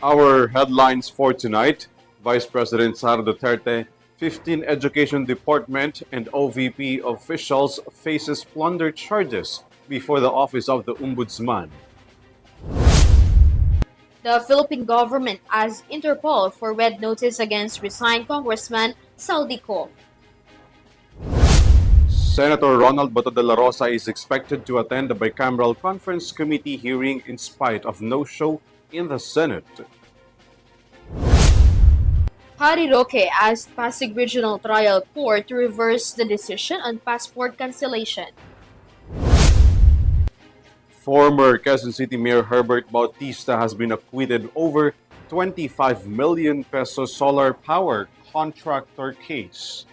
Our headlines for tonight: Vice President Sara Duterte, 15 Education Department and OVP officials faces plunder charges before the Office of the Ombudsman. The Philippine government asks Interpol for red notice against resigned Congressman Saldico. Senator Ronald Bato de la Rosa is expected to attend the bicameral conference committee hearing in spite of no-show in the Senate. Harry Roque asked Pasig Regional Trial Court to reverse the decision on passport cancellation. Former Quezon City Mayor Herbert Bautista has been acquitted over 25 million peso solar power contractor case.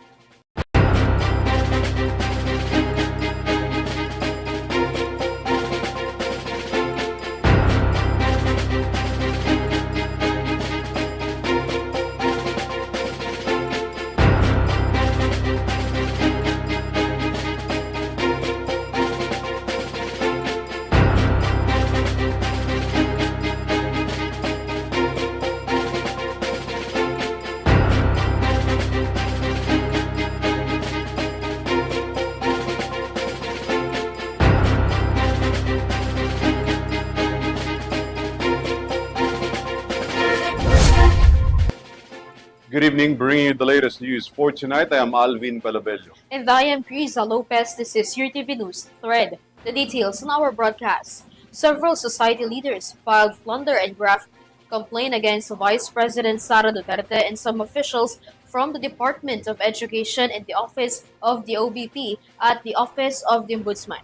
Good evening, bringing you the latest news for tonight. I am ALVIN, PELOBELLO. And I am KRIZZA Lopez. This is Eurotv News Thread. The details on our broadcast. Several society leaders filed plunder and graft complaint against Vice President Sara Duterte and some officials from the Department of Education and the Office of the OVP at the Office of the Ombudsman.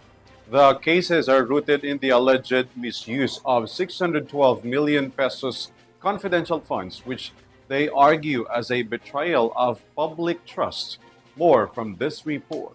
The cases are rooted in the alleged misuse of 612 million pesos confidential funds, which they argue as a betrayal of public trust. More from this report.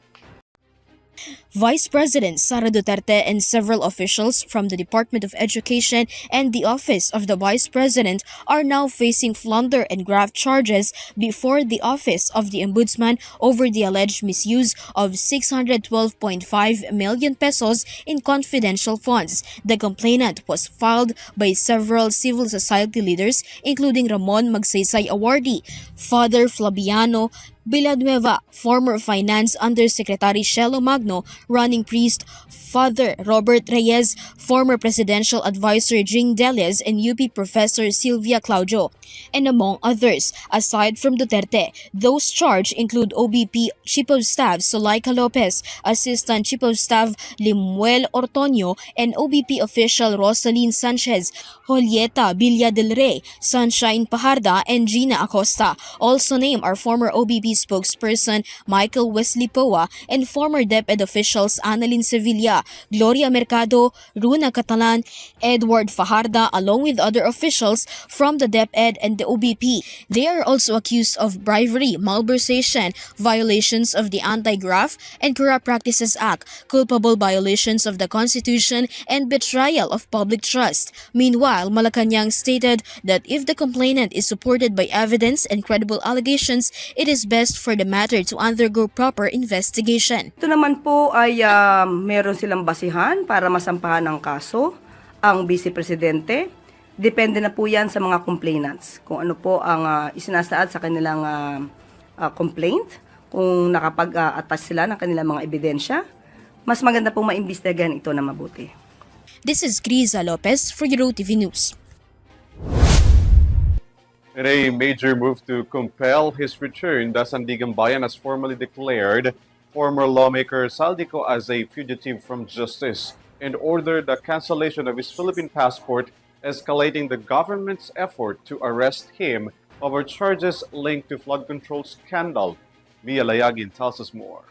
Vice President Sara Duterte and several officials from the Department of Education and the Office of the Vice President are now facing plunder and graft charges before the Office of the Ombudsman over the alleged misuse of 612.5 million pesos in confidential funds. The complaint was filed by several civil society leaders, including Ramon Magsaysay awardee, Father Flaviano Villanueva, former Finance Undersecretary Shelo Magno, running priest Father Robert Reyes, former Presidential Advisor Jing Delias, and UP Professor Silvia Claudio, and among others. Aside from Duterte, those charged include OBP Chief of Staff Zulaika Lopez, Assistant Chief of Staff Limuel Ortonio, and OBP official Rosalyn Sanchez, Julieta Villa del Rey, Sunshine Pajarda, and Gina Acosta. Also named are former OBP spokesperson Michael Wesley Poa and former DepEd officials Annalyn Sevilla, Gloria Mercado, Runa Catalan, Edward Fajarda, along with other officials from the DepEd and the OBP. They are also accused of bribery, malversation, violations of the Anti-Graft and Corrupt Practices Act, culpable violations of the Constitution, and betrayal of public trust. Meanwhile, Malacanang stated that if the complainant is supported by evidence and credible allegations, it is best for the matter to undergo proper investigation. Ito naman po ay meron silang basihan para masampahan ng kaso ang Vice Presidente. Depende na po yan sa mga complainants. Kung ano po ang isinasaad sa kanilang complaint, kung nakapag-attach sila ng kanilang mga ebidensya, mas maganda pong maimbestigahan ito na mabuti. This is KRIZZA Lopez for Eurotv News. In a major move to compel his return, the Sandigan Bayan has formally declared former lawmaker Saldico as a fugitive from justice and ordered the cancellation of his Philippine passport, escalating the government's effort to arrest him over charges linked to flood control scandal. Mia Layagin tells us more.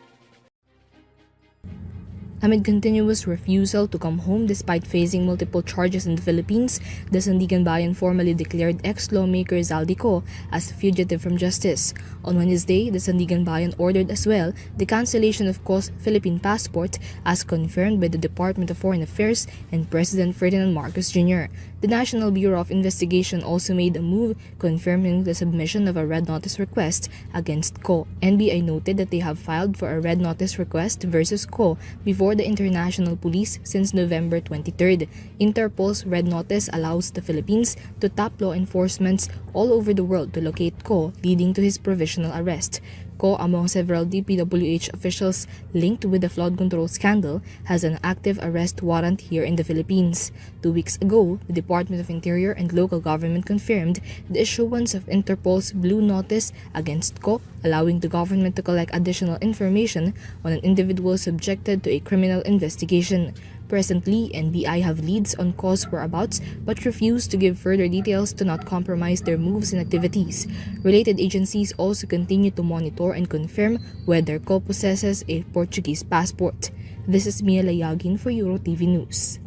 Amid continuous refusal to come home despite facing multiple charges in the Philippines, the Sandigan Bayan formally declared ex-lawmaker Saldico as a fugitive from justice. On Wednesday, the Sandigan Bayan ordered as well the cancellation of Co's Philippine passport as confirmed by the Department of Foreign Affairs and President Ferdinand Marcos Jr. The National Bureau of Investigation also made a move confirming the submission of a red notice request against Co. NBI noted that they have filed for a red notice request versus Co before before the international police since November 23rd. Interpol's Red Notice allows the Philippines to tap law enforcement all over the world to locate Ko, leading to his provisional arrest. Ko, among several DPWH officials linked with the flood control scandal, has an active arrest warrant here in the Philippines. 2 weeks ago, the Department of Interior and local government confirmed the issuance of Interpol's Blue Notice against Ko, allowing the government to collect additional information on an individual subjected to a criminal investigation. Presently, NBI have leads on Ko's whereabouts but refuse to give further details to not compromise their moves and activities. Related agencies also continue to monitor and confirm whether Ko possesses a Portuguese passport. This is Mia Layagin for Eurotv News.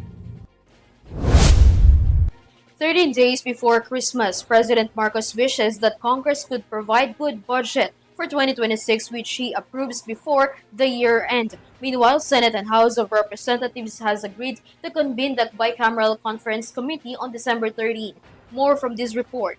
13 days before Christmas, President Marcos wishes that Congress could provide good budget for 2026, which he approves before the year end. Meanwhile, Senate and House of Representatives has agreed to convene that bicameral conference committee on December 13. More from this report.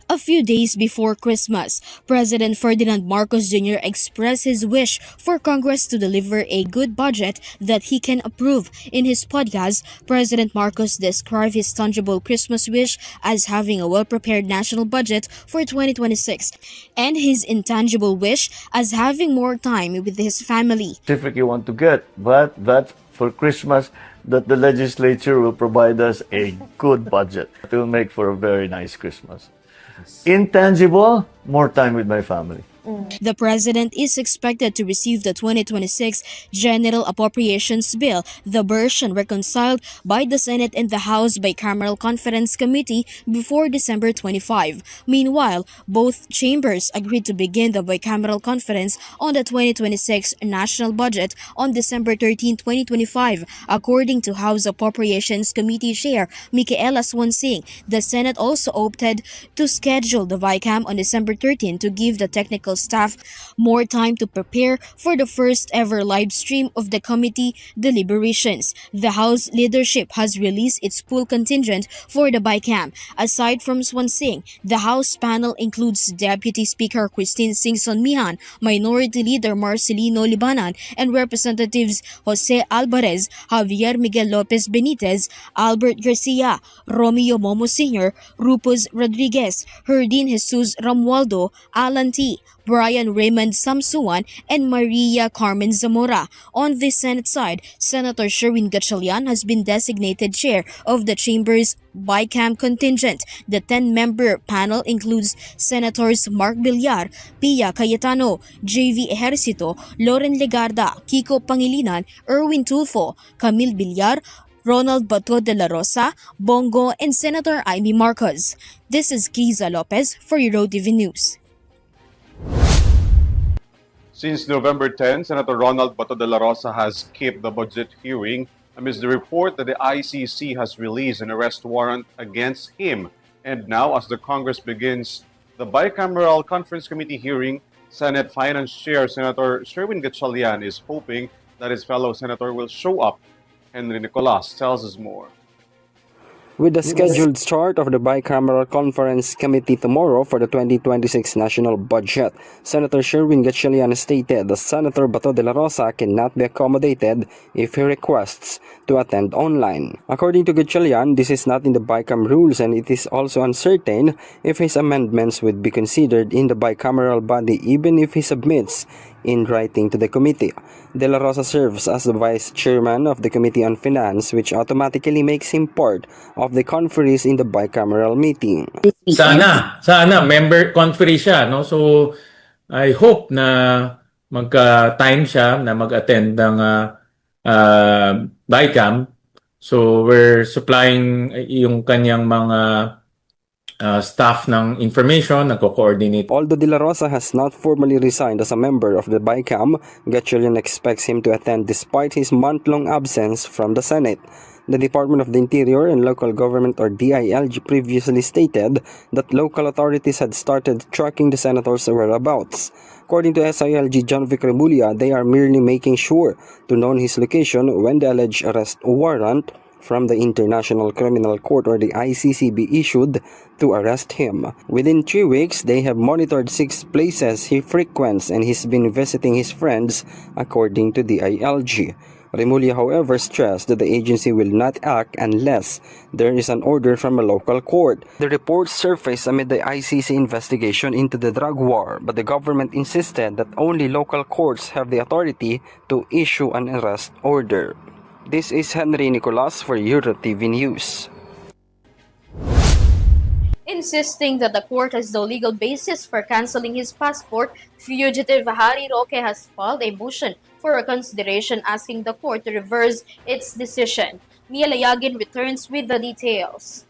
A few days before Christmas, President Ferdinand Marcos Jr. expressed his wish for Congress to deliver a good budget that he can approve. In his podcast, President Marcos described his tangible Christmas wish as having a well-prepared national budget for 2026 and his intangible wish as having more time with his family. Specific you want to get, but that for Christmas that the legislature will provide us a good budget. It will make for a very nice Christmas. Intangible, more time with my family. The President is expected to receive the 2026 General Appropriations Bill, the version reconciled by the Senate and the House Bicameral Conference Committee before December 25. Meanwhile, both chambers agreed to begin the bicameral conference on the 2026 national budget on December 13, 2025. According to House Appropriations Committee Chair Micaela Swansing, the Senate also opted to schedule the BICAM on December 13 to give the technical staff more time to prepare for the first ever live stream of the committee deliberations. The House leadership has released its full contingent for the BICAM. Aside from Swansing, the House panel includes Deputy Speaker Christine Singson Mihan, Minority Leader Marcelino Libanan, and Representatives Jose Alvarez, Javier Miguel Lopez Benitez, Albert Garcia, Romeo Momo Sr., Rupus Rodriguez, Herdin Jesus Romualdo, Alan T., Brian Raymond Samsuan, and Maria Carmen Zamora. On the Senate side, Senator Sherwin Gatchalian has been designated chair of the chamber's BICAM contingent. The 10-member panel includes Senators Mark Villar, Pia Cayetano, JV Ejercito, Loren Legarda, Kiko Pangilinan, Erwin Tulfo, Camille Villar, Ronald Bato de la Rosa, Bongo, and Senator Amy Marcos. This is KRIZZA Lopez for Eurotv News. Since November 10, Senator Ronald Bato de la Rosa has kept the budget hearing amidst the report that the ICC has released an arrest warrant against him. And now, as the Congress begins the bicameral conference committee hearing, Senate Finance Chair Senator Sherwin Gatchalian is hoping that his fellow senator will show up. Henry Nicolas tells us more. With the scheduled start of the Bicameral Conference Committee tomorrow for the 2026 national budget, Senator Sherwin Gatchalian stated that Senator Bato de la Rosa cannot be accommodated if he requests to attend online. According to Gatchalian, this is not in the BICAM rules and it is also uncertain if his amendments would be considered in the bicameral body even if he submits in writing to the committee. De la Rosa serves as the vice chairman of the Committee on Finance, which automatically makes him part of the conferees in the bicameral meeting. Sana member conferee siya, no? So I hope na magka-time siya na mag-attend ng BICAM. So we're supplying yung kanyang mga staff ng information, nagko-coordinate. Although De La Rosa has not formally resigned as a member of the BICAM, Gatchalian expects him to attend despite his month-long absence from the Senate. The Department of the Interior and Local Government or DILG previously stated that local authorities had started tracking the senator's whereabouts. According to SILG John Vic Remulla, they are merely making sure to know his location when the alleged arrest warrant from the International Criminal Court or the ICC be issued to arrest him. Within 3 weeks, they have monitored 6 places he frequents and he's been visiting his friends, according to the ILG. Remulla, however, stressed that the agency will not act unless there is an order from a local court. The report surfaced amid the ICC investigation into the drug war, but the government insisted that only local courts have the authority to issue an arrest order. This is Henry Nicolas for Eurotv News. Insisting that the court has no legal basis for canceling his passport, fugitive Harry Roque has filed a motion for reconsideration asking the court to reverse its decision. Mia Layagin returns with the details.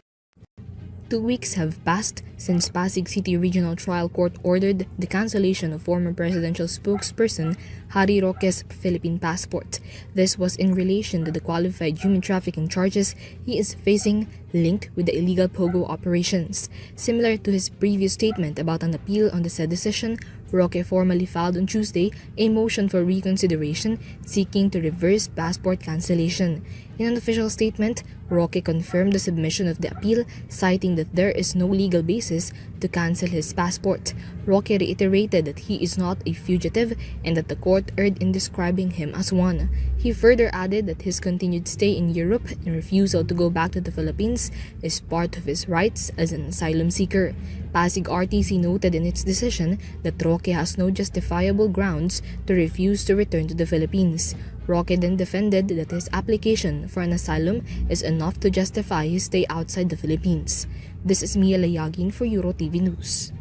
2 weeks have passed since Pasig City Regional Trial Court ordered the cancellation of former presidential spokesperson Harry Roque's Philippine passport. This was in relation to the qualified human trafficking charges he is facing linked with the illegal pogo operations. Similar to his previous statement about an appeal on the said decision, Roque formally filed on Tuesday a motion for reconsideration seeking to reverse passport cancellation. In an official statement, Roque confirmed the submission of the appeal, citing that there is no legal basis to cancel his passport. Roque reiterated that he is not a fugitive and that the court erred in describing him as one. He further added that his continued stay in Europe and refusal to go back to the Philippines is part of his rights as an asylum seeker. Pasig RTC noted in its decision that Roque has no justifiable grounds to refuse to return to the Philippines. Roque then defended that his application for an asylum is enough to justify his stay outside the Philippines. This is Mia Layagin for Eurotv News.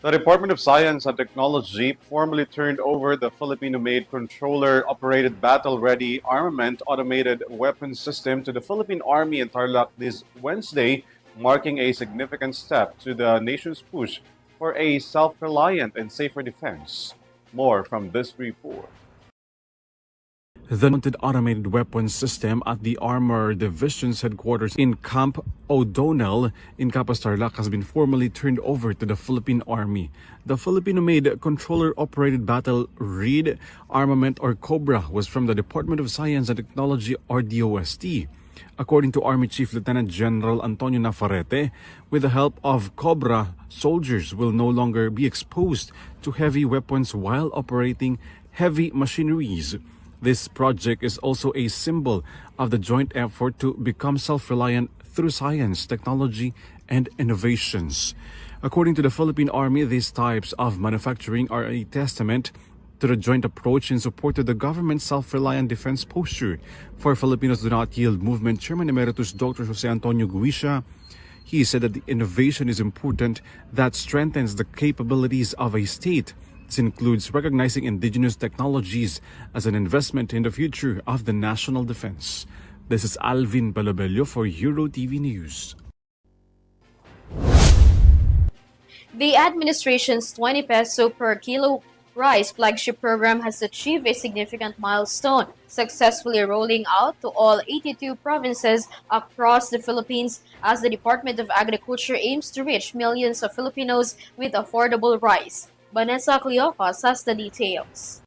The Department of Science and Technology formally turned over the Filipino-made controller-operated battle-ready armament automated weapons system to the Philippine Army in Tarlac this Wednesday, marking a significant step to the nation's push for a self-reliant and safer defense. More from this report. The mounted automated weapons system at the Armor Division's headquarters in Camp O'Donnell in Capas Tarlac has been formally turned over to the Philippine Army. The Filipino-made controller-operated battle read armament or COBRA was from the Department of Science and Technology or DOST. According to Army Chief Lieutenant General Antonio Navarrete, with the help of COBRA, soldiers will no longer be exposed to heavy weapons while operating heavy machineries. This project is also a symbol of the joint effort to become self-reliant through science, technology, and innovations. According to the Philippine Army, these types of manufacturing are a testament to the joint approach in support of the government's self-reliant defense posture. For Filipinos Do Not Yield Movement Chairman Emeritus Dr. Jose Antonio Guisha, he said that the innovation is important that strengthens the capabilities of a state. This includes recognizing indigenous technologies as an investment in the future of the national defense. This is ALVIN PELOBELLO for Eurotv News. The administration's 20 peso per kilo rice flagship program has achieved a significant milestone, successfully rolling out to all 82 provinces across the Philippines as the Department of Agriculture aims to reach millions of Filipinos with affordable rice. Vanessa Cleofas has the details.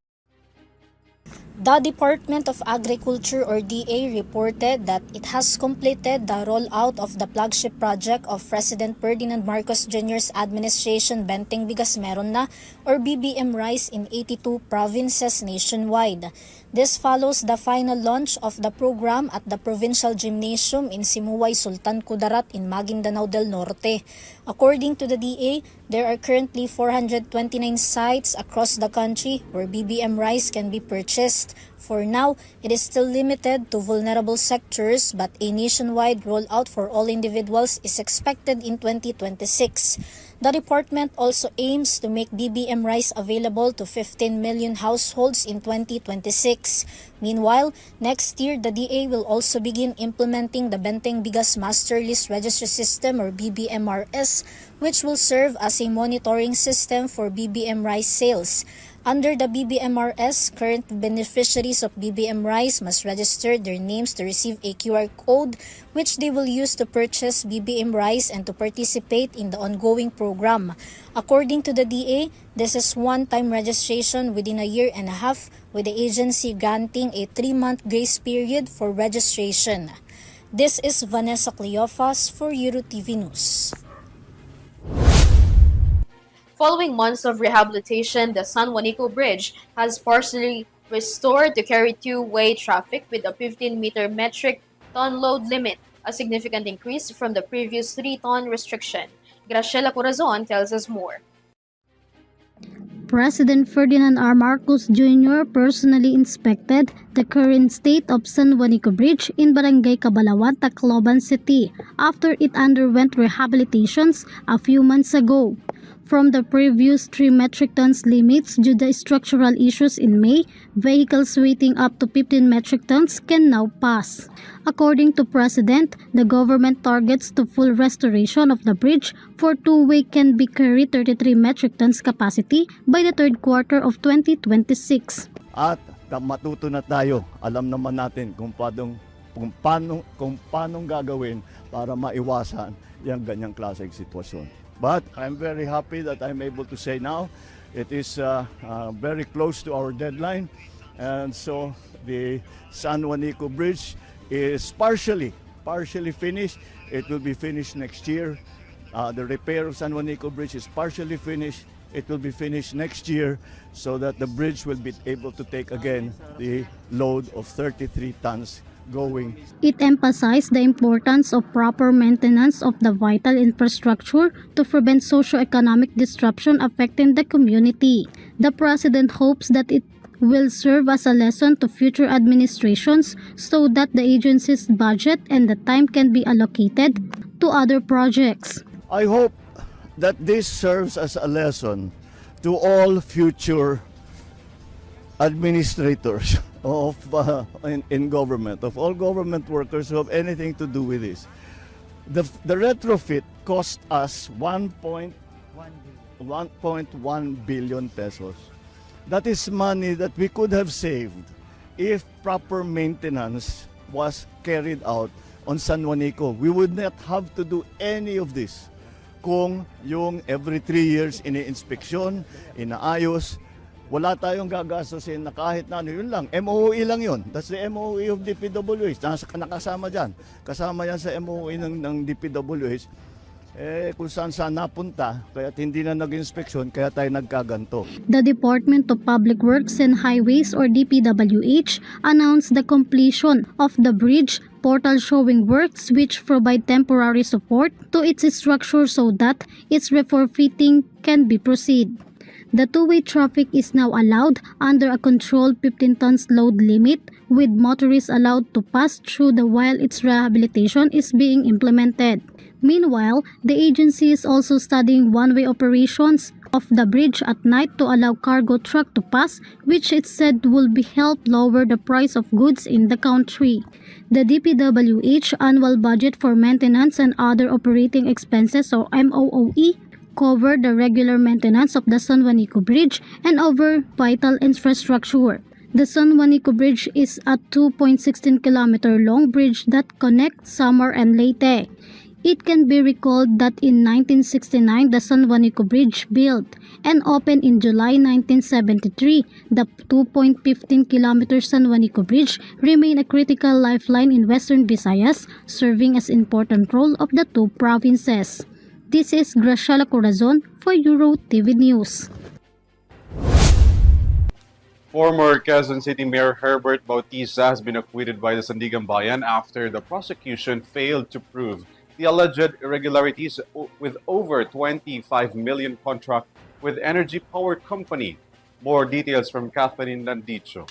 The Department of Agriculture or DA reported that it has completed the rollout of the flagship project of President Ferdinand Marcos Jr.'s administration Benteng Bigas Meron Na or BBM Rice in 82 provinces nationwide. This follows the final launch of the program at the Provincial Gymnasium in Simuay, Sultan Kudarat in Maguindanao del Norte. According to the DA, there are currently 429 sites across the country where BBM rice can be purchased. For now, it is still limited to vulnerable sectors, but a nationwide rollout for all individuals is expected in 2026. The department also aims to make BBM rice available to 15 million households in 2026. Meanwhile, next year, the DA will also begin implementing the Benteng Bigas Master List Registry System or BBMRS which will serve as a monitoring system for BBM rice sales. Under the BBMRS, current beneficiaries of BBM rice must register their names to receive a QR code which they will use to purchase BBM rice and to participate in the ongoing program. According to the DA, this is one-time registration within a year and a half, with the agency granting a 3-month grace period for registration. This is Vanessa Cleofas for Eurotv News. Following months of rehabilitation, the San Juanico Bridge has partially restored to carry two-way traffic with a 15-meter metric ton load limit, a significant increase from the previous 3-ton restriction. Graciela Corazon tells us more. President Ferdinand R. Marcos Jr. personally inspected the current state of San Juanico Bridge in Barangay Cabalawan, Tacloban City after it underwent rehabilitations a few months ago. From the previous 3 metric tons limits due to structural issues in May, vehicles weighing up to 15 metric tons can now pass. According to President, the government targets to full restoration of the bridge for two-way can be carry 33 metric tons capacity by the third quarter of 2026. At matuto na tayo, alam naman natin kung paano gagawin para maiwasan yung ganyang klaseng sitwasyon. But I'm very happy that I'm able to say now it is very close to our deadline, and so the San Juanico Bridge is partially finished. It will be finished next year. The repair of San Juanico Bridge is partially finished. It will be finished next year so that the bridge will be able to take again the load of 33 tons going. It emphasized the importance of proper maintenance of the vital infrastructure to prevent socio-economic disruption affecting the community. The President hopes that it will serve as a lesson to future administrations so that the agency's budget and the time can be allocated to other projects. I hope that this serves as a lesson to all future administrators of in government, of all government workers who have anything to do with this. The retrofit cost us 1.1 billion pesos. That is money that we could have saved if proper maintenance was carried out on San Juanico. We would not have to do any of this kung yung every 3 years ini-inspeksyon, inaayos. Wala tayong gagastusin na kahit na ano, yun lang. MOE lang yun. That's the MOE of DPWH. Nakasama dyan. Kasama yan sa MOE ng DPWH. Kung saan napunta, kaya hindi na nag-inspeksyon, kaya tayo nagkaganto. The Department of Public Works and Highways or DPWH announced the completion of the bridge portal showing works which provide temporary support to its structure so that its retrofitting can be proceed. The two-way traffic is now allowed under a controlled 15 tons load limit, with motorists allowed to pass through while its rehabilitation is being implemented. Meanwhile, the agency is also studying one-way operations of the bridge at night to allow cargo truck to pass, which it said will be help lower the price of goods in the country. The DPWH annual budget for maintenance and other operating expenses or MOOE cover the regular maintenance of the San Juanico Bridge and over vital infrastructure. The San Juanico Bridge is a 2.16 km long bridge that connects Samar and Leyte. It can be recalled that in 1969, the San Juanico Bridge built and opened in July 1973. The 2.15 km San Juanico Bridge remained a critical lifeline in Western Visayas, serving as important role of the two provinces. This is Graciela Corazon for Eurotv News. Former Quezon City Mayor Herbert Bautista has been acquitted by the Sandigan Bayan after the prosecution failed to prove the alleged irregularities with over 25 million contract with Energy Power Company. More details from Catherine Landicho.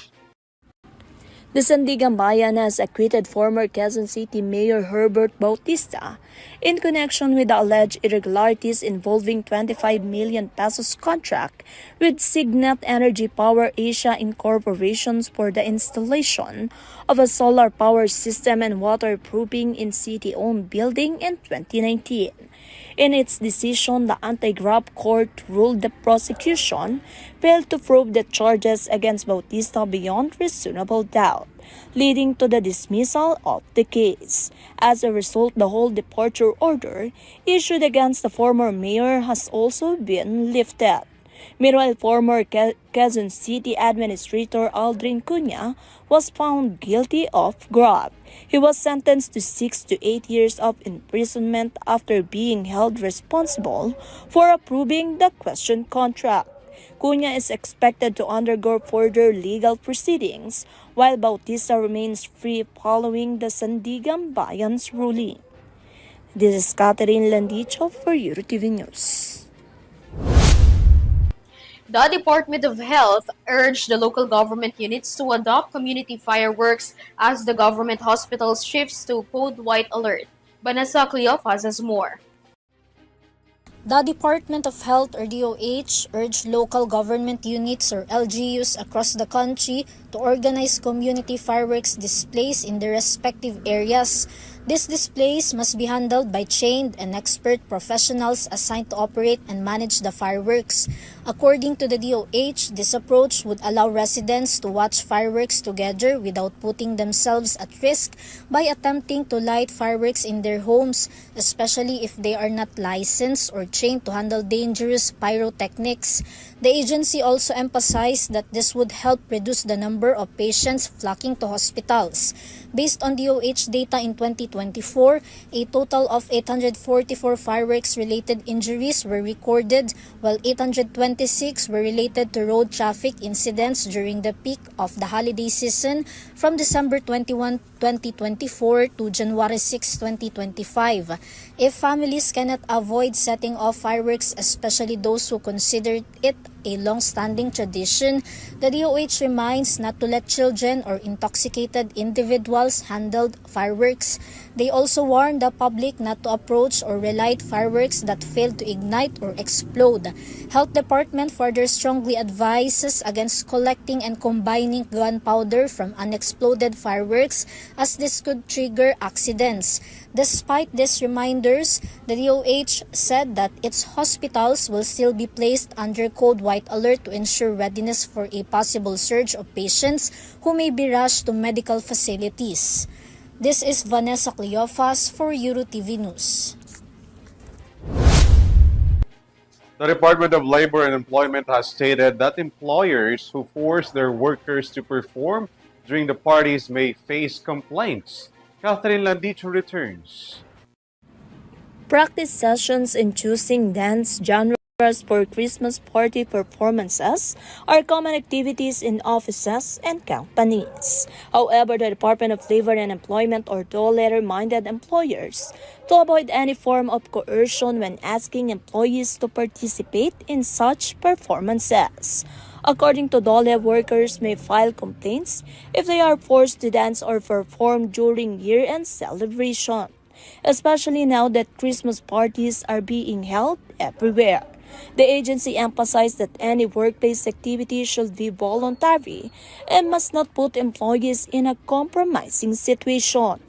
The Sandigan Bayan has acquitted former Quezon City Mayor Herbert Bautista in connection with the alleged irregularities involving 25 million pesos contract with Signet Energy Power Asia Incorporations for the installation of a solar power system and waterproofing in city-owned building in 2019. In its decision, the anti-graft court ruled the prosecution failed to prove the charges against Bautista beyond reasonable doubt, leading to the dismissal of the case. As a result, the whole departure order issued against the former mayor has also been lifted. Meanwhile, former Quezon City Administrator Aldrin Cunha was found guilty of graft. He was sentenced to 6 to 8 years of imprisonment after being held responsible for approving the questioned contract. Cunha is expected to undergo further legal proceedings, while Bautista remains free following the Sandigan Bayan's ruling. This is Catherine Landicho for Eurotv News. The Department of Health urged the local government units to adopt community fireworks as the government hospitals shifts to Code White Alert. Vanessa Cleofas has more. The Department of Health or DOH urged local government units or LGUs across the country to organize community fireworks displays in their respective areas. These displays must be handled by trained and expert professionals assigned to operate and manage the fireworks. According to the DOH, this approach would allow residents to watch fireworks together without putting themselves at risk by attempting to light fireworks in their homes, especially if they are not licensed or trained to handle dangerous pyrotechnics. The agency also emphasized that this would help reduce the number of patients flocking to hospitals. Based on DOH data in 2024, a total of 844 fireworks-related injuries were recorded, while 826 were related to road traffic incidents during the peak of the holiday season from December 21, 2024 to January 6, 2025. If families cannot avoid setting off fireworks, especially those who consider it a long-standing tradition, the DOH reminds not to let children or intoxicated individuals handle fireworks. They also warn the public not to approach or relight fireworks that fail to ignite or explode. Health Department further strongly advises against collecting and combining gunpowder from unexploded fireworks, as this could trigger accidents. Despite these reminders, the DOH said that its hospitals will still be placed under Code White Alert to ensure readiness for a possible surge of patients who may be rushed to medical facilities. This is Vanessa Cleofas for Eurotv News. The Department of Labor and Employment has stated that employers who force their workers to perform during the parties may face complaints. Catherine Landicho returns. Practice sessions in choosing dance genres for Christmas party performances are common activities in offices and companies. However, the Department of Labor and Employment or DOLE reminded employers to avoid any form of coercion when asking employees to participate in such performances. According to DOLE, workers may file complaints if they are forced to dance or perform during year-end celebration, especially now that Christmas parties are being held everywhere. The agency emphasized that any workplace activity should be voluntary and must not put employees in a compromising situation.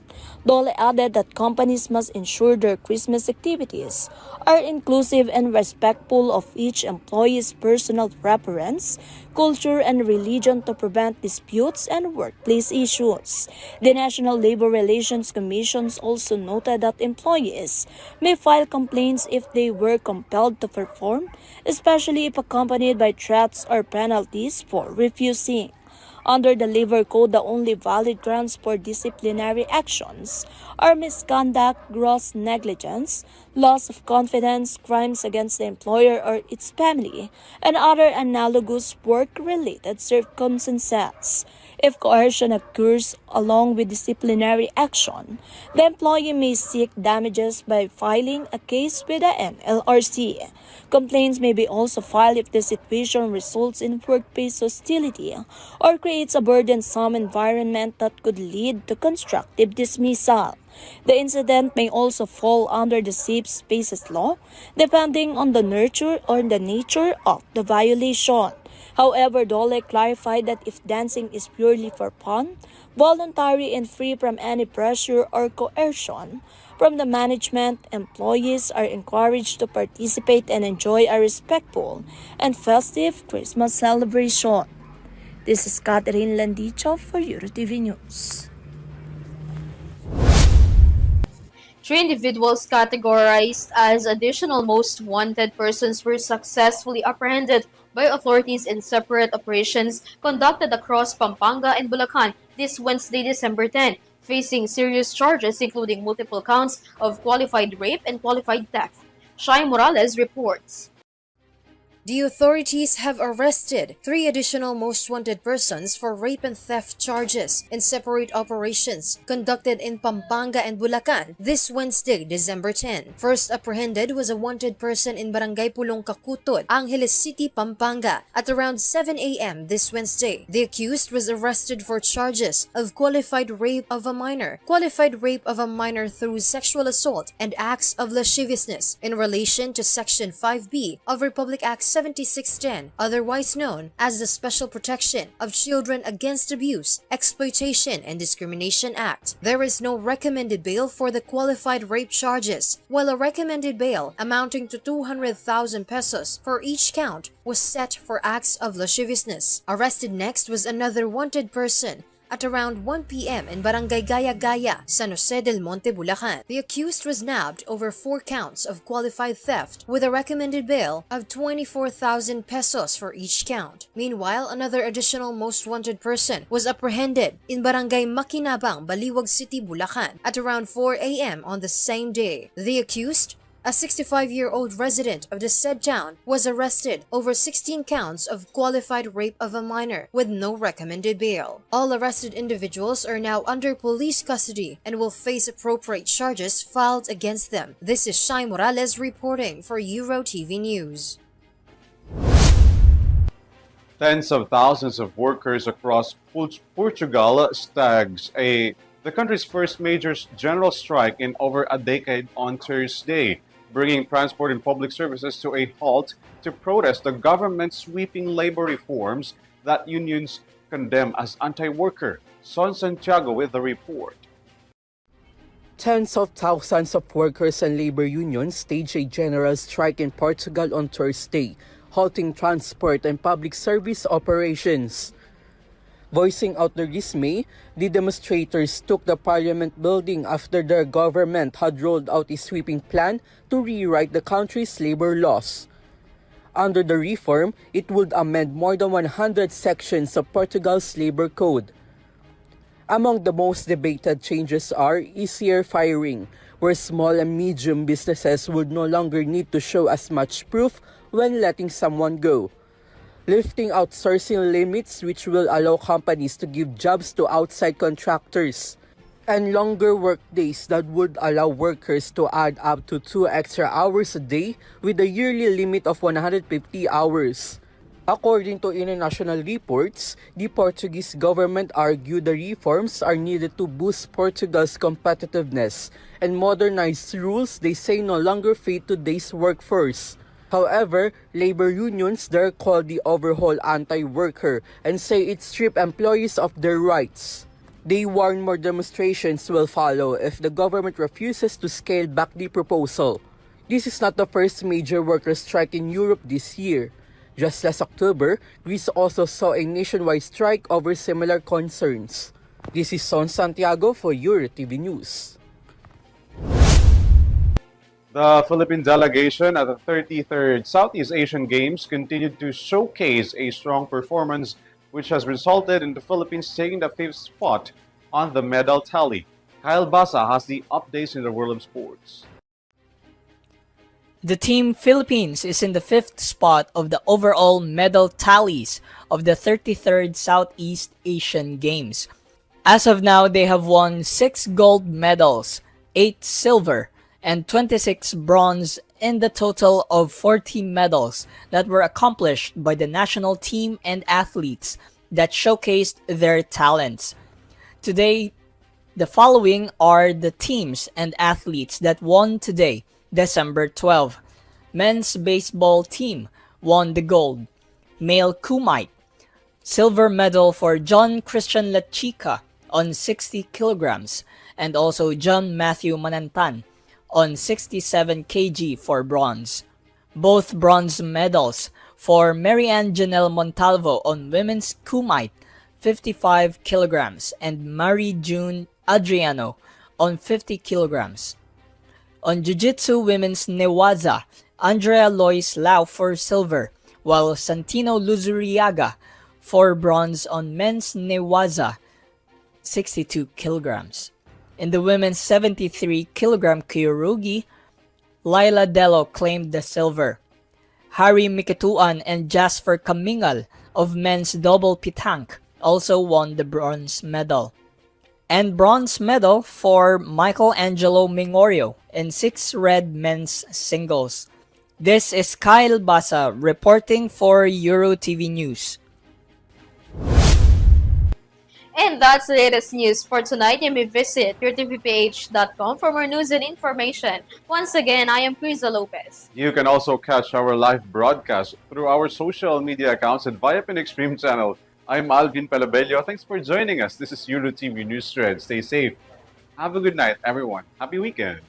DOLE added that companies must ensure their Christmas activities are inclusive and respectful of each employee's personal preference, culture, and religion to prevent disputes and workplace issues. The National Labor Relations Commission also noted that employees may file complaints if they were compelled to perform, especially if accompanied by threats or penalties for refusing. Under the Labor Code, the only valid grounds for disciplinary actions are misconduct, gross negligence, loss of confidence, crimes against the employer or its family, and other analogous work-related circumstances. If coercion occurs along with disciplinary action, the employee may seek damages by filing a case with the NLRC. Complaints may be also filed if the situation results in workplace hostility or creates a burdensome environment that could lead to constructive dismissal. The incident may also fall under the Safe Spaces Law, depending on the nature of the violation. However, DOLE clarified that if dancing is purely for fun, voluntary and free from any pressure or coercion, From the management, employees are encouraged to participate and enjoy a respectful and festive Christmas celebration. This is Catherine Landicho for Eurotv News. 3 individuals categorized as additional most wanted persons were successfully apprehended by authorities in separate operations conducted across Pampanga and Bulacan this Wednesday, December 10, facing serious charges including multiple counts of qualified rape and qualified theft. Shai Morales reports. The authorities have arrested 3 additional most wanted persons for rape and theft charges in separate operations conducted in Pampanga and Bulacan this Wednesday, December 10. First apprehended was a wanted person in Barangay Pulong Kakutod, Angeles City, Pampanga at around 7 a.m. this Wednesday. The accused was arrested for charges of qualified rape of a minor through sexual assault and acts of lasciviousness in relation to Section 5B of Republic Act 7610, otherwise known as the Special Protection of Children Against Abuse, Exploitation, and Discrimination Act. There is no recommended bail for the qualified rape charges, while a recommended bail amounting to 200,000 pesos for each count was set for acts of lasciviousness. Arrested next was another wanted person at around 1 p.m. in Barangay Gaya-Gaya, San Jose del Monte, Bulacan. The accused was nabbed over 4 counts of qualified theft with a recommended bail of 24,000 pesos for each count. Meanwhile, another additional most wanted person was apprehended in Barangay Makinabang, Baliwag City, Bulacan at around 4 a.m. on the same day. The accused, a 65-year-old resident of the said town, was arrested over 16 counts of qualified rape of a minor with no recommended bail. All arrested individuals are now under police custody and will face appropriate charges filed against them. This is Shai Morales reporting for Eurotv News. Tens of thousands of workers across Portugal stags the country's first major general strike in over a decade on Thursday, bringing transport and public services to a halt to protest the government's sweeping labor reforms that unions condemn as anti-worker. Son Santiago with the report. Tens of thousands of workers and labor unions staged a general strike in Portugal on Thursday, halting transport and public service operations. Voicing out their dismay, the demonstrators took the parliament building after their government had rolled out a sweeping plan to rewrite the country's labor laws. Under the reform, it would amend more than 100 sections of Portugal's labor code. Among the most debated changes are easier firing, where small and medium businesses would no longer need to show as much proof when letting someone go, lifting outsourcing limits which will allow companies to give jobs to outside contractors, and longer work days that would allow workers to add up to 2 extra hours a day with a yearly limit of 150 hours. According to international reports, the Portuguese government argued the reforms are needed to boost Portugal's competitiveness and modernize rules they say no longer fit today's workforce. However, labor unions there call the overhaul anti-worker and say it strips employees of their rights. They warn more demonstrations will follow if the government refuses to scale back the proposal. This is not the first major worker strike in Europe this year. Just last October, Greece also saw a nationwide strike over similar concerns. This is Son Santiago for Eurotv News. The Philippine delegation at the 33rd Southeast Asian Games continued to showcase a strong performance, which has resulted in the Philippines taking the 5th spot on the medal tally. Kyle Basa has the updates in the world of sports. The Team Philippines is in the 5th spot of the overall medal tallies of the 33rd Southeast Asian Games. As of now, they have won 6 gold medals, 8 silver, and 26 bronze in the total of 40 medals that were accomplished by the national team and athletes that showcased their talents. Today, the following are the teams and athletes that won today, December 12. Men's baseball team won the gold. Male Kumite. Silver medal for John Christian Lachica on 60 kilograms, and also John Matthew Manantan on 67 kg for bronze. Both bronze medals for Marianne Janelle Montalvo on women's kumite, 55 kilograms, and Marie June Adriano on 50 kilograms. On Jiu-Jitsu women's Newaza, Andrea Lois Lau for silver, while Santino Luzuriaga for bronze on men's Newaza, 62 kilograms. In the women's 73 kilogram Kyorugi, Laila Dello claimed the silver. Harry Mikituan and Jasper Kamingal of men's double petanque also won the bronze medal. And bronze medal for Michelangelo Mingorio in 6 red men's singles. This is Kyle Basa reporting for Eurotv News. And that's the latest news for tonight. You may visit eurotvph.com for more news and information. Once again, I am KRIZZA Lopez. You can also catch our live broadcast through our social media accounts and via Extreme channel. I'm ALVIN PELOBELLO. Thanks for joining us. This is Eurotv News Thread. Stay safe. Have a good night, everyone. Happy weekend.